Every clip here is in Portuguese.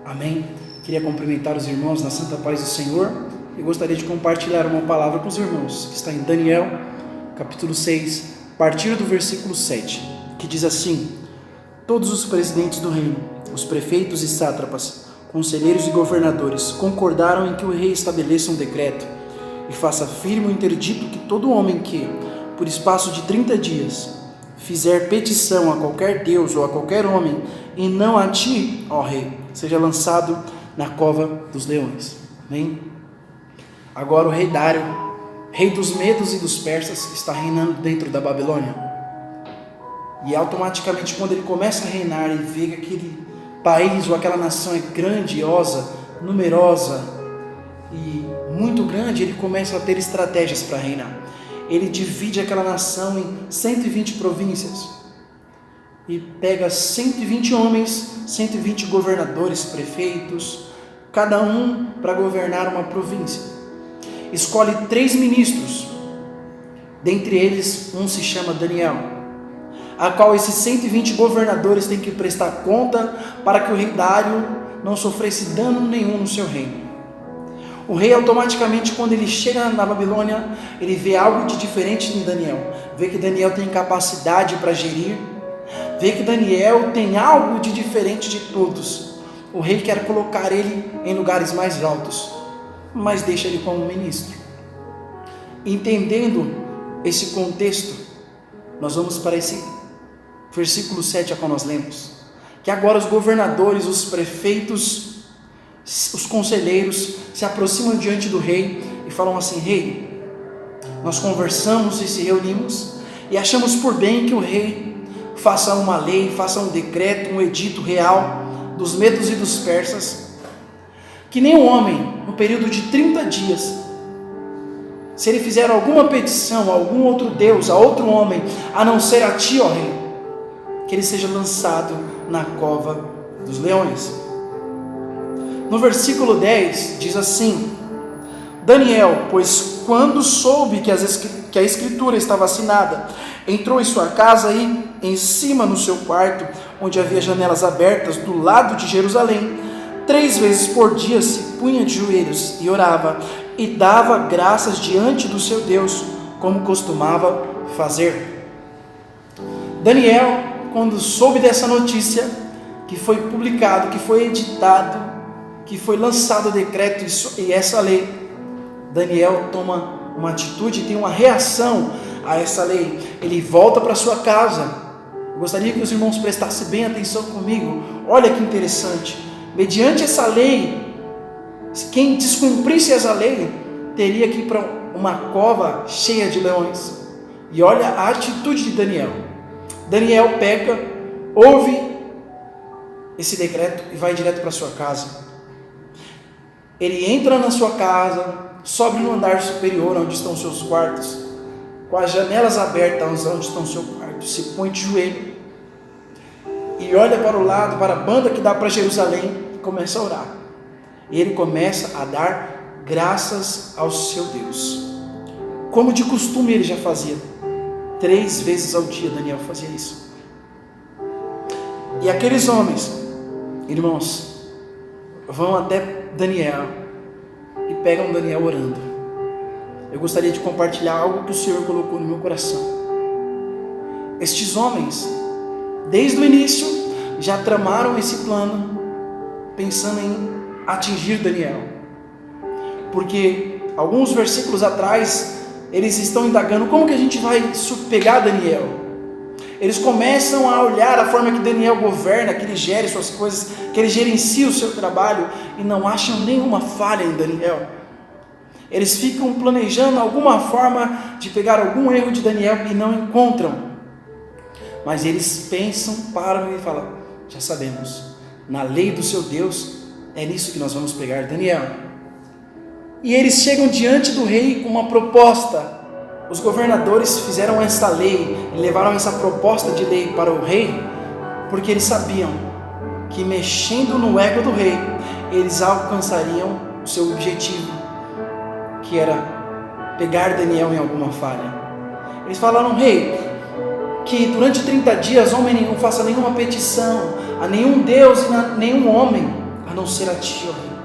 Amém? Queria cumprimentar os irmãos na santa paz do Senhor e gostaria de compartilhar uma palavra com os irmãos, que está em Daniel, capítulo 6, a partir do versículo 7, que diz assim: todos os presidentes do reino, os prefeitos e sátrapas, conselheiros e governadores concordaram em que o rei estabeleça um decreto e faça firme o interdito que todo homem que, por espaço de 30 dias, fizer petição a qualquer Deus ou a qualquer homem, e não a ti, ó rei, seja lançado na cova dos leões. Amém? Agora o rei Dário, rei dos medos e dos persas, está reinando dentro da Babilônia. E automaticamente, quando ele começa a reinar e vê que aquele país ou aquela nação é grandiosa, numerosa e muito grande, ele começa a ter estratégias para reinar. Ele divide aquela nação em 120 províncias e pega 120 homens, 120 governadores, prefeitos, cada um para governar uma província. Escolhe 3 ministros, dentre eles um se chama Daniel, a qual esses 120 governadores têm que prestar conta para que o rei Dário não sofresse dano nenhum no seu reino. O rei automaticamente, quando ele chega na Babilônia, ele vê algo de diferente em Daniel, vê que Daniel tem capacidade para gerir, vê que Daniel tem algo de diferente de todos. O rei quer colocar ele em lugares mais altos, mas deixa ele como ministro. Entendendo esse contexto, nós vamos para esse versículo 7 a qual nós lemos, que agora os governadores, os prefeitos, os conselheiros se aproximam diante do rei e falam assim: rei, nós conversamos e se reunimos e achamos por bem que o rei faça uma lei, faça um decreto, um edito real dos medos e dos persas, que nenhum homem, no período de 30 dias, se ele fizer alguma petição a algum outro Deus, a outro homem, a não ser a ti, ó rei, que ele seja lançado na cova dos leões. No versículo 10 diz assim: Daniel, pois quando soube que a escritura estava assinada, entrou em sua casa e, em cima no seu quarto, onde havia janelas abertas do lado de Jerusalém, 3 vezes por dia se punha de joelhos e orava, e dava graças diante do seu Deus, como costumava fazer. Daniel, quando soube dessa notícia, que foi publicado, que foi editado, que foi lançado o decreto e essa lei, Daniel toma uma atitude, tem uma reação a essa lei. Ele volta para sua casa. Eu gostaria que os irmãos prestassem bem atenção comigo. Olha que interessante. Mediante essa lei, quem descumprisse essa lei teria que ir para uma cova cheia de leões. E olha a atitude de Daniel. Daniel peca, ouve esse decreto e vai direto para sua casa. Ele entra na sua casa, sobe no andar superior, onde estão os seus quartos, com as janelas abertas, onde estão o seu quarto, se põe de joelho, e olha para o lado, para a banda que dá para Jerusalém, e começa a orar. E ele começa a dar graças ao seu Deus, como de costume ele já fazia. 3 vezes ao dia Daniel fazia isso. E aqueles homens, irmãos, vão até Daniel e pegam Daniel orando. Eu gostaria de compartilhar algo que o Senhor colocou no meu coração. Estes homens, desde o início, já tramaram esse plano, pensando em atingir Daniel, porque alguns versículos atrás, eles estão indagando como que a gente vai pegar Daniel. Eles começam a olhar a forma que Daniel governa, que ele gere suas coisas, que ele gerencia o seu trabalho, e não acham nenhuma falha em Daniel. Eles ficam planejando alguma forma de pegar algum erro de Daniel e não encontram. Mas eles pensam, param e falam: já sabemos, na lei do seu Deus, é nisso que nós vamos pegar Daniel. E eles chegam diante do rei com uma proposta. Os governadores fizeram essa lei e levaram essa proposta de lei para o rei, porque eles sabiam que, mexendo no ego do rei, eles alcançariam o seu objetivo, que era pegar Daniel em alguma falha. Eles falaram: rei, que durante 30 dias homem nenhum faça nenhuma petição a nenhum Deus e a nenhum homem, a não ser a ti, ó rei.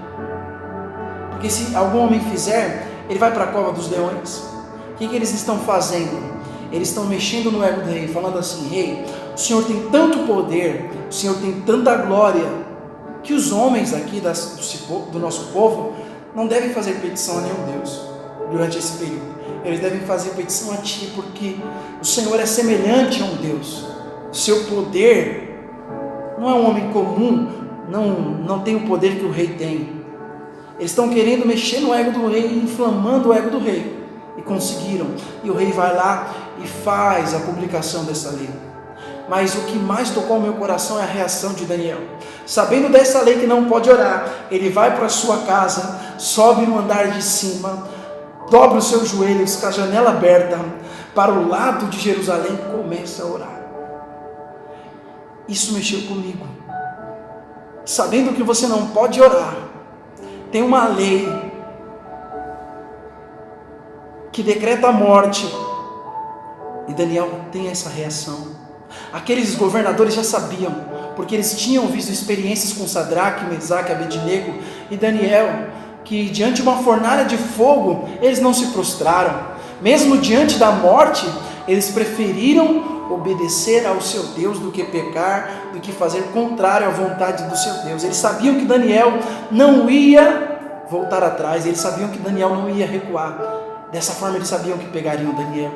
Porque se algum homem fizer, ele vai para a cova dos leões. O que eles estão fazendo? Eles estão mexendo no ego do rei, falando assim: rei, o Senhor tem tanto poder, o Senhor tem tanta glória, que os homens aqui do nosso povo não devem fazer petição a nenhum Deus durante esse período. Eles devem fazer petição a ti, porque o Senhor é semelhante a um Deus. O seu poder não é um homem comum, não tem o poder que o rei tem. Eles estão querendo mexer no ego do rei, inflamando o ego do rei, e conseguiram. E o rei vai lá e faz a publicação dessa lei. Mas o que mais tocou o meu coração é a reação de Daniel. Sabendo dessa lei que não pode orar, ele vai para a sua casa, sobe no andar de cima, dobra os seus joelhos com a janela aberta para o lado de Jerusalém e começa a orar. Isso mexeu comigo. Sabendo que você não pode orar, tem uma lei que decreta a morte, e Daniel tem essa reação. Aqueles governadores já sabiam, porque eles tinham visto experiências com Sadraque, Mesaque, Abednego e Daniel, que diante de uma fornalha de fogo, eles não se prostraram. Mesmo diante da morte, eles preferiram obedecer ao seu Deus do que pecar, do que fazer contrário à vontade do seu Deus. Eles sabiam que Daniel não ia voltar atrás, eles sabiam que Daniel não ia recuar. Dessa forma eles sabiam que pegariam Daniel.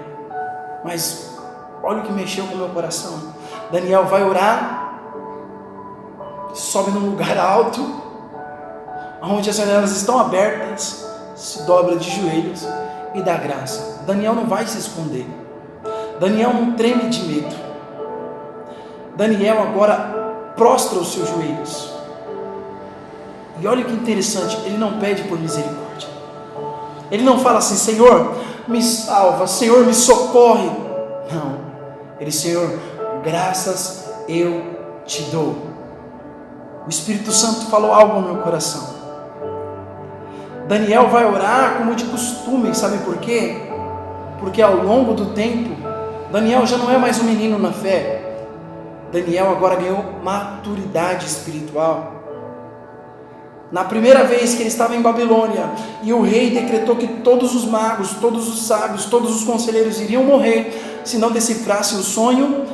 Mas olha o que mexeu com o meu coração. Daniel vai orar, sobe num lugar alto, onde as janelas estão abertas, se dobra de joelhos e dá graça. Daniel não vai se esconder. Daniel não treme de medo. Daniel agora prostra os seus joelhos. E olha que interessante, ele não pede por misericórdia. Ele não fala assim: Senhor, me salva, Senhor, me socorre. Não. Ele: Senhor, graças eu te dou. O Espírito Santo falou algo no meu coração. Daniel vai orar como de costume, sabe por quê? Porque ao longo do tempo, Daniel já não é mais um menino na fé. Daniel agora ganhou maturidade espiritual. Na primeira vez que ele estava em Babilônia, e o rei decretou que todos os magos, todos os sábios, todos os conselheiros iriam morrer, se não decifrassem o sonho,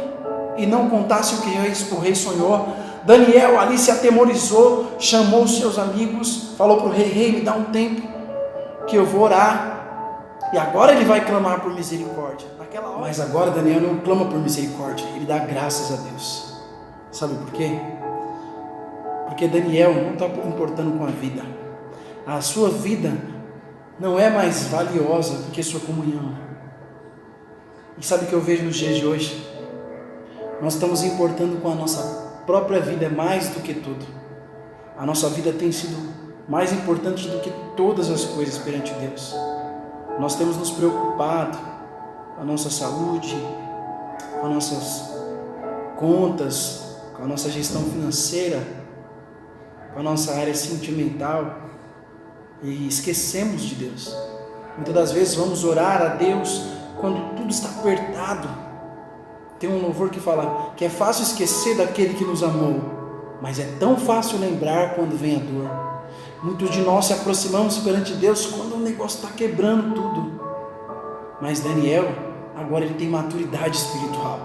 e não contassem o que o rei sonhou. Daniel ali se atemorizou, chamou os seus amigos, falou para o rei: rei, me dá um tempo, que eu vou orar. E agora ele vai clamar por misericórdia. Naquela hora. Mas agora Daniel não clama por misericórdia, ele dá graças a Deus. Sabe por quê? Porque Daniel não está importando com a vida. A sua vida não é mais valiosa do que sua comunhão. E sabe o que eu vejo nos dias de hoje? Nós estamos importando com a nossa própria vida mais do que tudo. A nossa vida tem sido mais importante do que todas as coisas perante Deus. Nós temos nos preocupado com a nossa saúde, com as nossas contas, com a nossa gestão financeira, com a nossa área sentimental, e esquecemos de Deus. Muitas das vezes vamos orar a Deus quando tudo está apertado. Tem um louvor que fala que é fácil esquecer daquele que nos amou, mas é tão fácil lembrar quando vem a dor. Muitos de nós se aproximamos perante Deus quando o negócio está quebrando tudo. Mas Daniel, agora ele tem maturidade espiritual.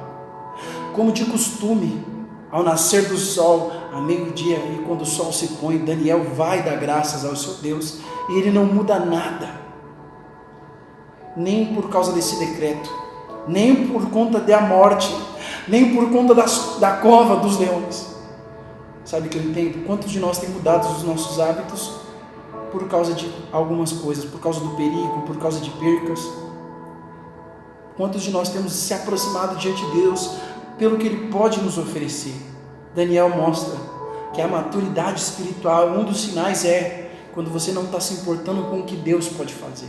Como de costume, ao nascer do sol, a meio-dia e quando o sol se põe, Daniel vai dar graças ao seu Deus, e ele não muda nada. Nem por causa desse decreto, nem por conta da morte, nem por conta da cova dos leões. Sabe o que eu entendo? Quantos de nós tem mudado os nossos hábitos por causa de algumas coisas, por causa do perigo, por causa de percas? Quantos de nós temos se aproximado diante de Deus pelo que Ele pode nos oferecer? Daniel mostra que a maturidade espiritual, um dos sinais é quando você não está se importando com o que Deus pode fazer,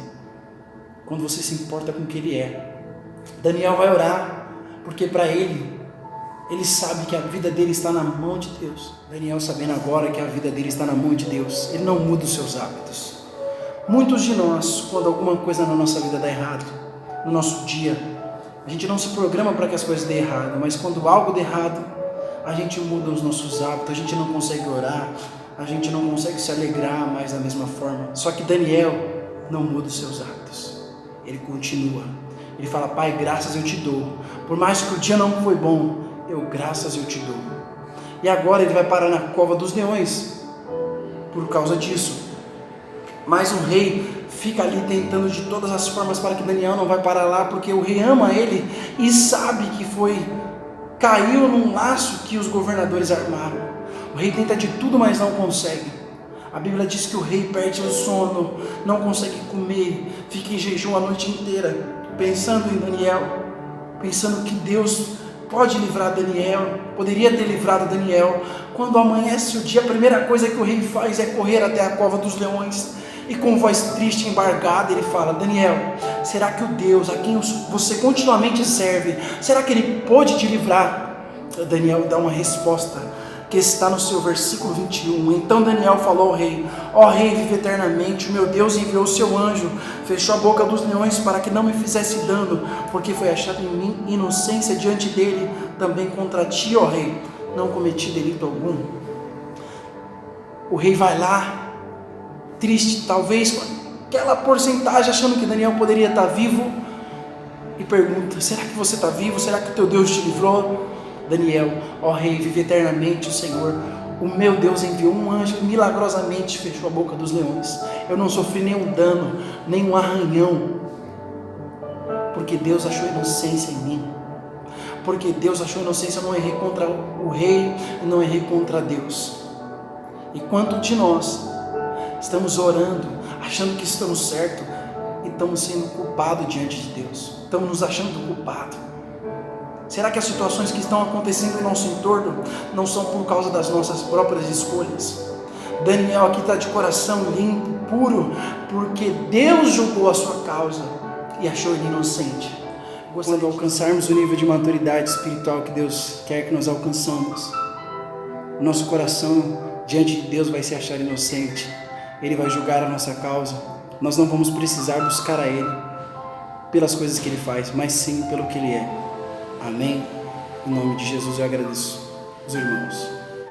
quando você se importa com o que Ele é. Daniel vai orar, porque para ele sabe que a vida dele está na mão de Deus. Daniel, sabendo agora que a vida dele está na mão de Deus, ele não muda os seus hábitos. Muitos de nós, quando alguma coisa na nossa vida dá errado, no nosso dia, a gente não se programa para que as coisas dêem errado, mas quando algo dá errado, a gente muda os nossos hábitos, a gente não consegue orar, a gente não consegue se alegrar mais da mesma forma. Só que Daniel não muda os seus hábitos. Ele continua. Ele fala: Pai, graças eu te dou. Por mais que o dia não foi bom, graças eu te dou. E agora ele vai parar na cova dos leões por causa disso. Mas o rei fica ali tentando de todas as formas para que Daniel não vai parar lá, porque o rei ama ele e sabe que caiu num laço que os governadores armaram. O rei tenta de tudo, mas não consegue. A Bíblia diz que o rei perde o sono, não consegue comer, fica em jejum a noite inteira, pensando em Daniel, pensando que Deus pode livrar Daniel, poderia ter livrado Daniel. Quando amanhece o dia, a primeira coisa que o rei faz é correr até a cova dos leões, e com voz triste, embargada, ele fala: Daniel, será que o Deus a quem você continuamente serve, será que ele pôde te livrar? Daniel dá uma resposta que está no seu versículo 21. Então Daniel falou ao rei: ó rei, vive eternamente, o meu Deus enviou o seu anjo, fechou a boca dos leões para que não me fizesse dano, porque foi achado em mim inocência diante dele, também contra ti, ó rei, não cometi delito algum. O rei vai lá, triste, talvez com aquela porcentagem, achando que Daniel poderia estar vivo, e pergunta: será que você está vivo? Será que o teu Deus te livrou? Daniel: ó rei, vive eternamente o Senhor, o meu Deus enviou um anjo e milagrosamente fechou a boca dos leões. Eu não sofri nenhum dano, nenhum arranhão, porque Deus achou inocência em mim. Porque Deus achou inocência, eu não errei contra o rei e não errei contra Deus. E quanto de nós estamos orando, achando que estamos certos, e estamos sendo culpados diante de Deus, estamos nos achando culpados? Será que as situações que estão acontecendo em nosso entorno não são por causa das nossas próprias escolhas? Daniel aqui está de coração limpo, puro, porque Deus julgou a sua causa e achou ele inocente. Quando alcançarmos o nível de maturidade espiritual que Deus quer que nós alcançamos, o nosso coração diante de Deus vai se achar inocente. Ele vai julgar a nossa causa. Nós não vamos precisar buscar a Ele pelas coisas que Ele faz, mas sim pelo que Ele é. Amém? Em nome de Jesus eu agradeço os irmãos.